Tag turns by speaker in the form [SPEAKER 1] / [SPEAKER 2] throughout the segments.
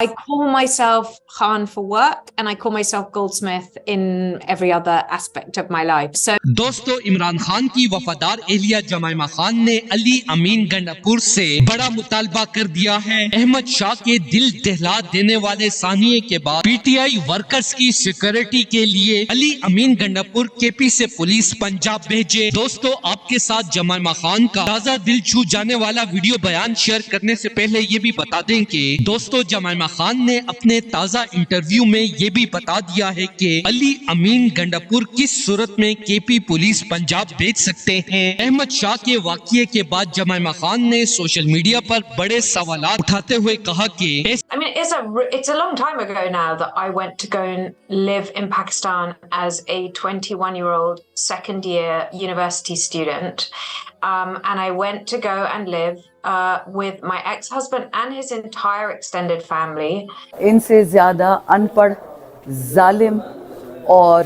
[SPEAKER 1] I call myself Khan for work and I call myself Goldsmith in every other aspect of my life. So
[SPEAKER 2] دوستو عمران خان کی وفادار اہلیہ Jemima Khan نے علی امین گنڈاپور سے بڑا مطالبہ کر دیا ہے۔ احمد شاہ کے دل دہلا دینے والے ثانیے کے بعد پی ٹی آئی ورکرز کی سیکورٹی کے لیے علی امین گنڈاپور کے پی سے پولیس پنجاب بھیجے۔ دوستو آپ کے ساتھ جمائمہ خان کا تازہ دل چھو جانے والا ویڈیو بیان شیئر کرنے سے پہلے یہ بھی بتا دیں کہ دوستو جمائمہ خان نے اپنے تازہ انٹرویو میں یہ بھی بتا دیا ہے کہ علی امین گنڈاپور کس صورت میں کے پی پولیس پنجاب بھیج سکتے ہیں۔ احمد شاہ کے واقعے کے بعد جمائمہ خان نے سوشل میڈیا پر بڑے سوالات اٹھاتے ہوئے کہا کہ
[SPEAKER 1] I mean, it's a long time ago now that I went to go and live in Pakistan as a 21-year-old second-year university student. And I went to go and live with my ex-husband and his entire extended family.
[SPEAKER 3] ان سے زیادہ ان پڑھ، ظالم اور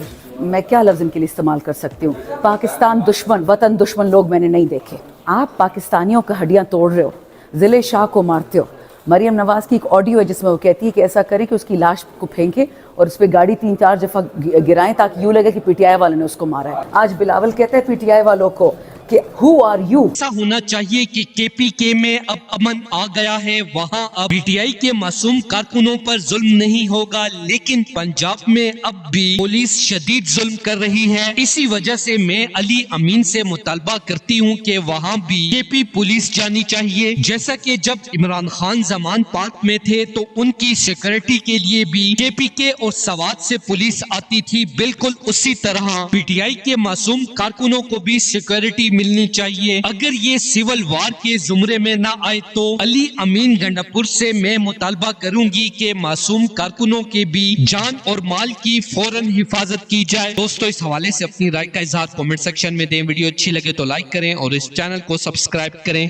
[SPEAKER 3] میں کیا لفظ ان کے لیے استعمال کر سکتی ہوں، پاکستان دشمن، وطن دشمن لوگ میں نے نہیں دیکھے۔ آپ پاکستانیوں کا ہڈیاں توڑ رہے ہو، ضلع شاہ کو مارتے ہو۔ مریم نواز کی ایک آڈیو ہے جس میں وہ کہتی ہے کہ ایسا کریں کہ اس کی لاش کو پھینکے اور اس پہ گاڑی 3-4 دفعہ گرائیں تاکہ یوں لگے کہ پی ٹی آئی والوں نے اس کو مارا ہے۔ آج بلاول کہتے ہیں پی ٹی آئی والوں کو کہ who are you؟
[SPEAKER 2] ایسا ہونا چاہیے کہ کے پی کے میں اب امن آ گیا ہے، وہاں اب پی ٹی آئی کے معصوم کارکنوں پر ظلم نہیں ہوگا، لیکن پنجاب میں اب بھی پولیس شدید ظلم کر رہی ہے۔ اسی وجہ سے میں علی امین سے مطالبہ کرتی ہوں کہ وہاں بھی کے پی پولیس جانی چاہیے، جیسا کہ جب عمران خان زمان پارک میں تھے تو ان کی سیکورٹی کے لیے بھی کے پی کے اور سوات سے پولیس آتی تھی، بالکل اسی طرح پی ٹی آئی کے معصوم کارکنوں کو بھی سیکورٹی ملنی چاہیے۔ اگر یہ سول وار کے زمرے میں نہ آئے تو علی امین گنڈاپور سے میں مطالبہ کروں گی کہ معصوم کارکنوں کے بھی جان اور مال کی فوراً حفاظت کی جائے۔ دوستو اس حوالے سے اپنی رائے کا اظہار کمنٹ سیکشن میں دیں، ویڈیو اچھی لگے تو لائک کریں اور اس چینل کو سبسکرائب کریں۔